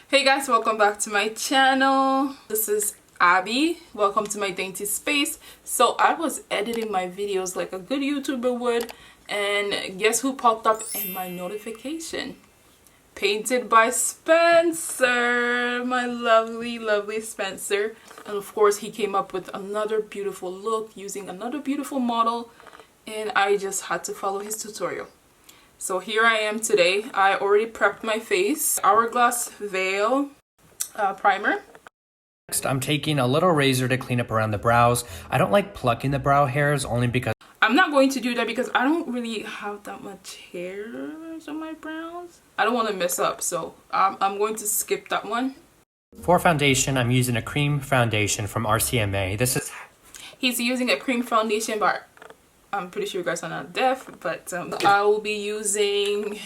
Hey guys, welcome back to my channel. This is Abby. Welcome to my Dainty space. So I was editing my videos like a good YouTuber would, and guess who popped up in my notification? Painted by Spencer, my lovely Spencer. And of course he came up with another beautiful look using another beautiful model, and I just had to follow his tutorial. So here I am today. I already prepped my face. Hourglass Veil primer. Next, I'm taking a little razor to clean up around the brows. I don't like plucking the brow hairs only because I'm not going to do that because I don't really have that much hairs on my brows. I don't want to mess up, so I'm going to skip that one. For foundation, I'm using a cream foundation from RCMA. He's using a cream foundation, but I'm pretty sure you guys are not deaf, but I will be using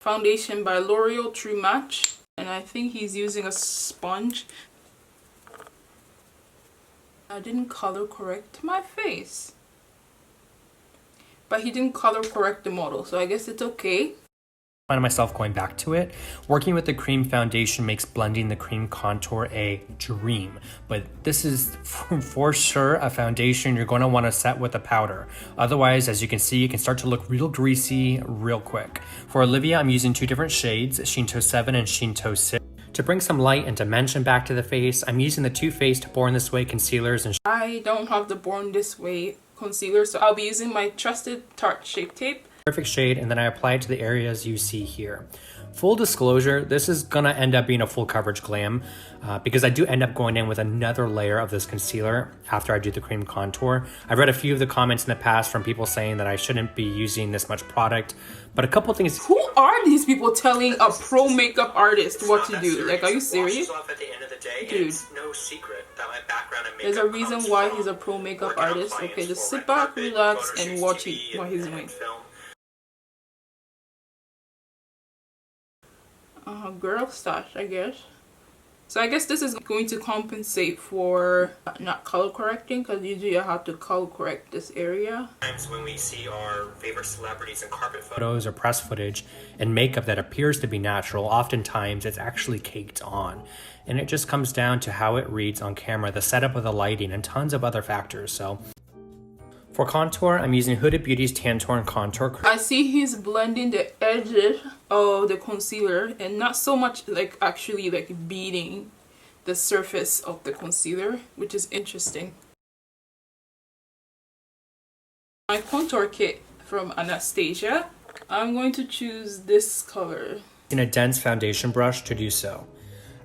foundation by L'Oreal True Match, and I think he's using a sponge. I didn't color correct my face, but he didn't color correct the model, so I guess it's okay. I find myself going back to it. Working with the cream foundation makes blending the cream contour a dream, but this is for sure a foundation you're going to want to set with a powder. Otherwise, as you can see, it can start to look real greasy real quick. For Olivia, I'm using two different shades, Shinto 7 and Shinto 6. To bring some light and dimension back to the face, I'm using the Too Faced Born This Way concealers. And I don't have the Born This Way concealer, so I'll be using my trusted Tarte Shape Tape. Perfect shade, and then I apply it to the areas you see here. Full disclosure, this is gonna end up being a full coverage glam because I do end up going in with another layer of this concealer after I do the cream contour. I've read a few of the comments in the past from people saying that I shouldn't be using this much product, but a couple things. Who are these people telling a pro makeup artist what to do? Like, are you serious? Dude, there's a reason why he's a pro makeup artist. Okay, just sit back, relax, and watch what he's doing. Girl stash, I guess. So I guess this is going to compensate for not color correcting, because usually I have to color correct this area. Times when we see our favorite celebrities in carpet photos or press footage and makeup that appears to be natural, oftentimes it's actually caked on. And it just comes down to how it reads on camera, the setup of the lighting, and tons of other factors. So for contour, I'm using Huda Beauty's Tantour Contour. I see he's blending the edges of the concealer and not so much like actually like beating the surface of the concealer, which is interesting. My contour kit from Anastasia, I'm going to choose this color. In a dense foundation brush to do so.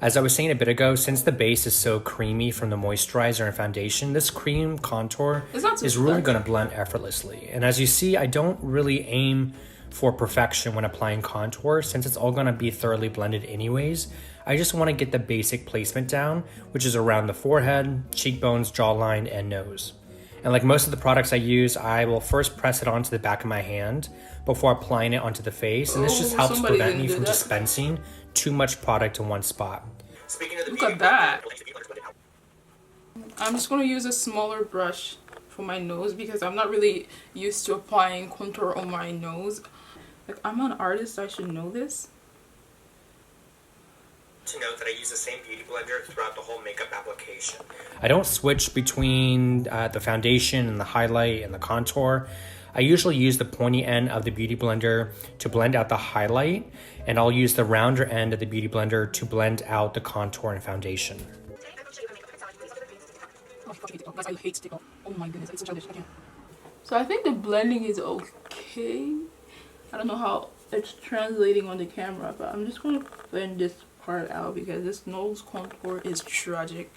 As I was saying a bit ago, since the base is so creamy from the moisturizer and foundation, this cream contour is really going to blend effortlessly. And as you see, I don't really aim for perfection when applying contour since it's all going to be thoroughly blended anyways. I just want to get the basic placement down, which is around the forehead, cheekbones, jawline, and nose. And like most of the products I use, I will first press it onto the back of my hand before applying it onto the face. And this just helps prevent me from dispensing too much product in one spot. Look at that. I'm just going to use a smaller brush for my nose because I'm not really used to applying contour on my nose. Like, I'm an artist, I should know this. To note that I use the same beauty blender throughout the whole makeup application. I don't switch between the foundation and the highlight and the contour. I usually use the pointy end of the beauty blender to blend out the highlight, and I'll use the rounder end of the beauty blender to blend out the contour and foundation. Oh my goodness, it's so childish. So I think the blending is okay. I don't know how it's translating on the camera, but I'm just going to blend this part out because this nose contour is tragic.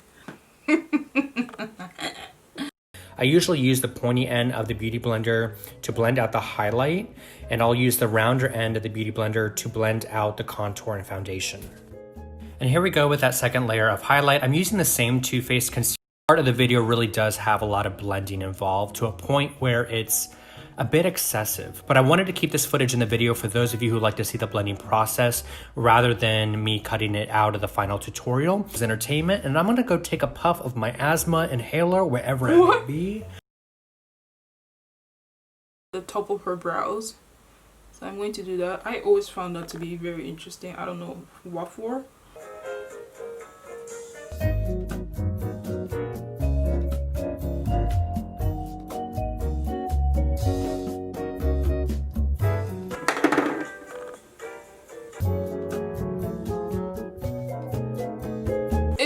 I usually use the pointy end of the beauty blender to blend out the highlight, and I'll use the rounder end of the beauty blender to blend out the contour and foundation. And here we go with that second layer of highlight. I'm using the same Too Faced concealer. Part of the video really does have a lot of blending involved to a point where it's a bit excessive, but I wanted to keep this footage in the video for those of you who like to see the blending process rather than me cutting it out of the final tutorial. It's entertainment, and I'm gonna go take a puff of my asthma inhaler wherever it may be. The top of her brows, so I'm going to do that. I always found that to be very interesting. I don't know what for.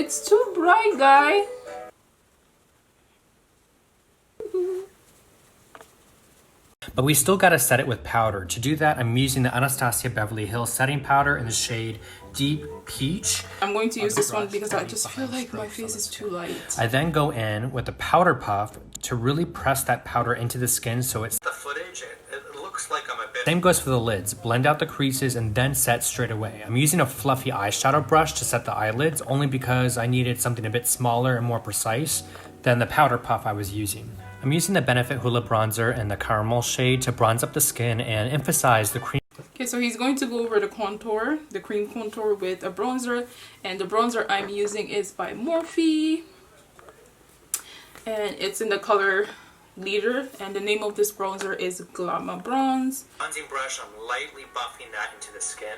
It's too bright, guy. But we still gotta set it with powder. To do that, I'm using the Anastasia Beverly Hills setting powder in the shade Deep Peach. I'm going to use this one because I just feel like my face is too light. I then go in with the powder puff to really press that powder into the skin so it's the footage. It looks like I'm a bit. Same goes for the lids. Blend out the creases and then set straight away. I'm using a fluffy eyeshadow brush to set the eyelids only because I needed something a bit smaller and more precise than the powder puff I was using. I'm using the Benefit Hoola bronzer in the caramel shade to bronze up the skin and emphasize the cream. Okay, so he's going to go over the contour, the cream contour with a bronzer, and the bronzer I'm using is by Morphe, and it's in the color Leader, and the name of this bronzer is Glamour Bronze. Bronzing brush, I'm lightly buffing that into the skin.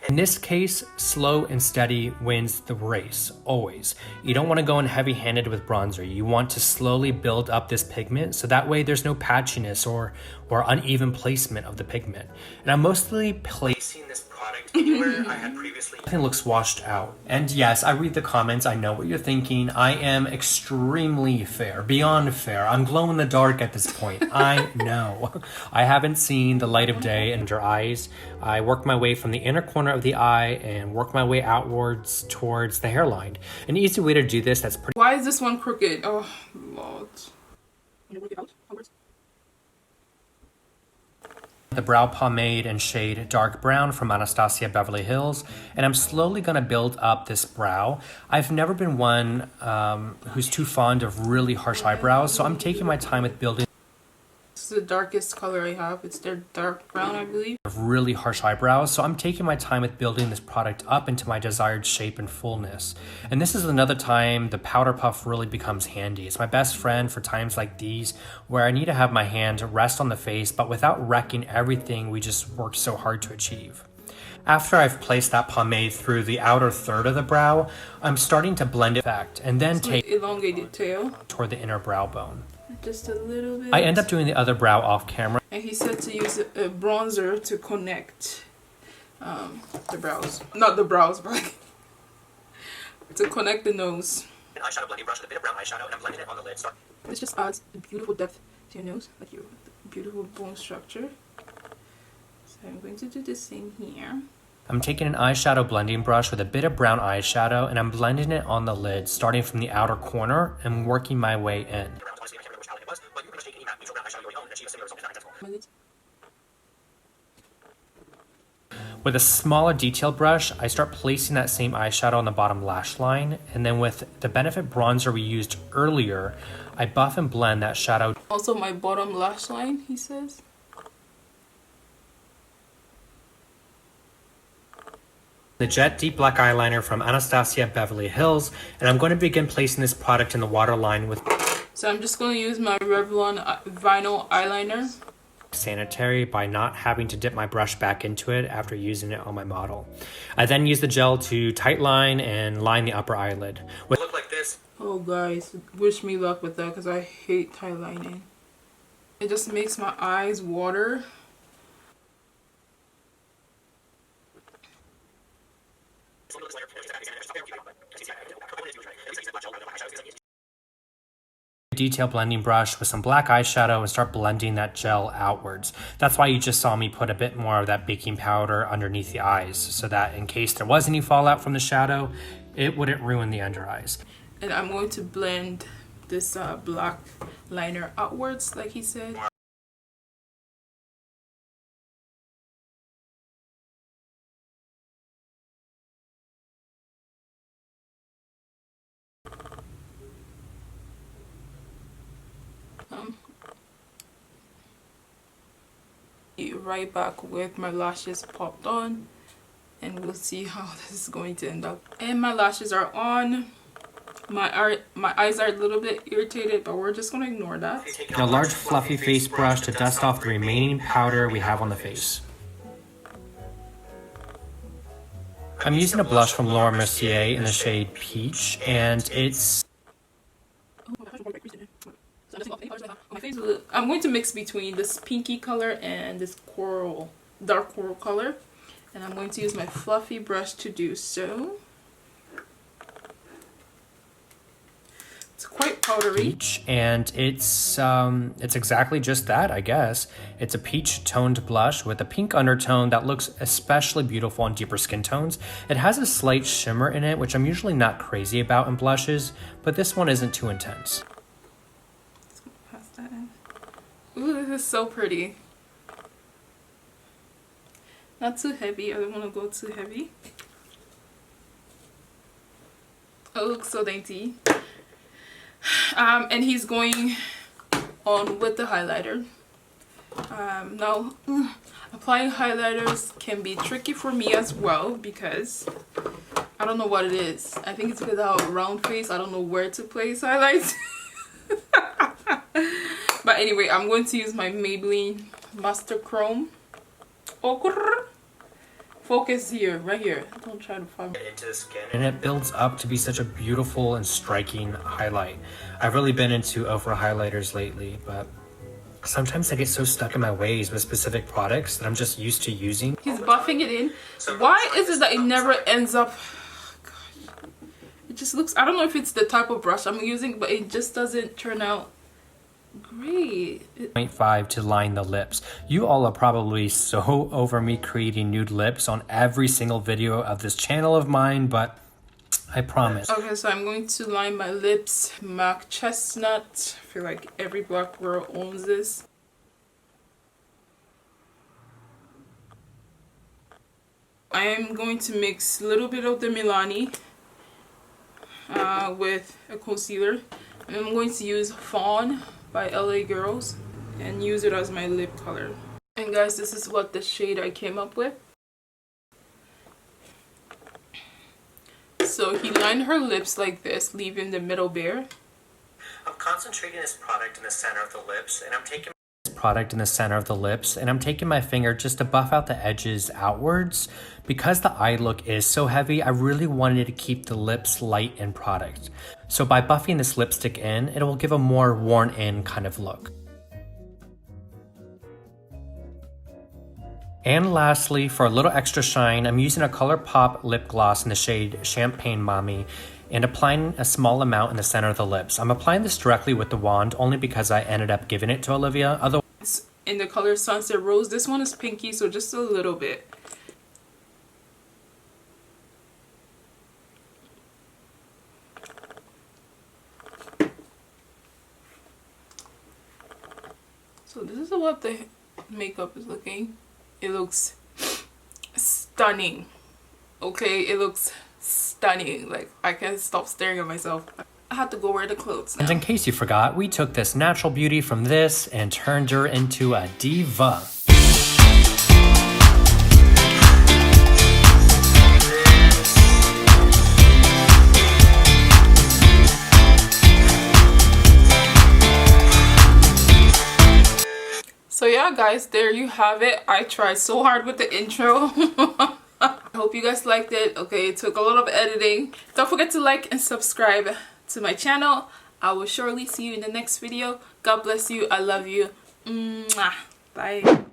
In this case, slow and steady wins the race, always. You don't want to go in heavy-handed with bronzer. You want to slowly build up this pigment so that way there's no patchiness or uneven placement of the pigment. And I'm mostly placing this product anywhere I had previously. Nothing looks washed out. And yes, I read the comments. I know what you're thinking. I am extremely fair, beyond fair. I'm glow in the dark at this point. I know. I haven't seen the light of day in your eyes. I work my way from the inner corner of the eye and work my way outwards towards the hairline. An easy way to do this that's pretty. Why is this one crooked? Oh, Lord. The brow pomade in shade dark brown from Anastasia Beverly Hills, and I'm slowly going to build up this brow. I've never been one who's too fond of really harsh eyebrows, so I'm taking my time with building. This is the darkest color I have. It's their dark brown, I believe. Really harsh eyebrows, so I'm taking my time with building this product up into my desired shape and fullness. And this is another time the powder puff really becomes handy. It's my best friend for times like these where I need to have my hand rest on the face but without wrecking everything we just worked so hard to achieve. After I've placed that pomade through the outer third of the brow, I'm starting to blend it back and then take elongated tail toward the inner brow bone. Just a little bit. I end up doing the other brow off camera. And he said to use a bronzer to connect the brows. Not the brows, but to connect the nose. An eyeshadow blending brush with a bit of brown eyeshadow and I'm blending it on the lid. This just adds a beautiful depth to your nose, like your beautiful bone structure. So I'm going to do the same here. I'm taking an eyeshadow blending brush with a bit of brown eyeshadow and I'm blending it on the lid, starting from the outer corner and working my way in. With a smaller detail brush, I start placing that same eyeshadow on the bottom lash line, and then with the Benefit bronzer we used earlier, I buff and blend that shadow. Also my bottom lash line, he says. The Jet Deep Black Eyeliner from Anastasia Beverly Hills, and I'm going to begin placing this product in the waterline with. So I'm just going to use my Revlon vinyl eyeliner. Sanitary by not having to dip my brush back into it after using it on my model. I then use the gel to tight line and line the upper eyelid. With look like this. Oh guys, wish me luck with that because I hate tight lining. It just makes my eyes water. Detail blending brush with some black eyeshadow and start blending that gel outwards. That's why you just saw me put a bit more of that baking powder underneath the eyes so that in case there was any fallout from the shadow, it wouldn't ruin the under eyes. And I'm going to blend this black liner outwards like he said. Right back with my lashes popped on, and we'll see how this is going to end up. And my lashes are on. My eyes are a little bit irritated, but we're just going to ignore that. A large fluffy face brush to dust off the remaining powder we have on the face. I'm using a blush from Laura Mercier in the shade Peach, and it's... I'm going to mix between this pinky color and this coral, dark coral color, and I'm going to use my fluffy brush to do so. quite powdery. Peach, and it's exactly just that, I guess. It's a peach toned blush with a pink undertone that looks especially beautiful on deeper skin tones. It has a slight shimmer in it, which I'm usually not crazy about in blushes, but this one isn't too intense. Let's pass that in. Ooh, this is so pretty. Not too heavy. I don't want to go too heavy. Oh, it looks so dainty. And he's going on with the highlighter. Now, applying highlighters can be tricky for me as well because I don't know what it is. I think it's because I have a round face. I don't know where to place highlights. But anyway, I'm going to use my Maybelline Master Chrome. Oh, focus here, right here. Don't try to find it into the skin, and it builds up to be such a beautiful and striking highlight. I've really been into over highlighters lately, but sometimes I get so stuck in my ways with specific products that I'm just used to using. He's buffing it in. Why is it that it never ends up? Gosh. It just looks, I don't know if it's the type of brush I'm using, but it just doesn't turn out great. 0.5 to line the lips. You all are probably so over me creating nude lips on every single video of this channel of mine, but I promise. Okay, so I'm going to line my lips. MAC Chestnut. I feel like every black girl owns this. I am going to mix a little bit of the Milani with a concealer. And I'm going to use Fawn by LA Girls and use it as my lip color. And guys, this is what the shade I came up with. So he lined her lips like this, leaving the middle bare. I'm concentrating this product in the center of the lips, and I'm taking my finger just to buff out the edges outwards. Because the eye look is so heavy, I really wanted to keep the lips light in product. So by buffing this lipstick in, it will give a more worn in kind of look. And lastly, for a little extra shine, I'm using a ColourPop lip gloss in the shade Champagne Mommy and applying a small amount in the center of the lips. I'm applying this directly with the wand only because I ended up giving it to Olivia. Otherwise, in the color Sunset Rose, this one is pinky, so just a little bit. So this is what the makeup is looking. It looks stunning. Okay, it looks stunning. Like, I can't stop staring at myself. I have to go wear the clothes now. And in case you forgot, we took this natural beauty from this and turned her into a diva. So yeah guys, there you have it. I tried so hard with the intro. I hope you guys liked it. Okay, it took a lot of editing. Don't forget to like and subscribe to my channel. I will surely see you in the next video. God bless you. I love you. Mwah. Bye.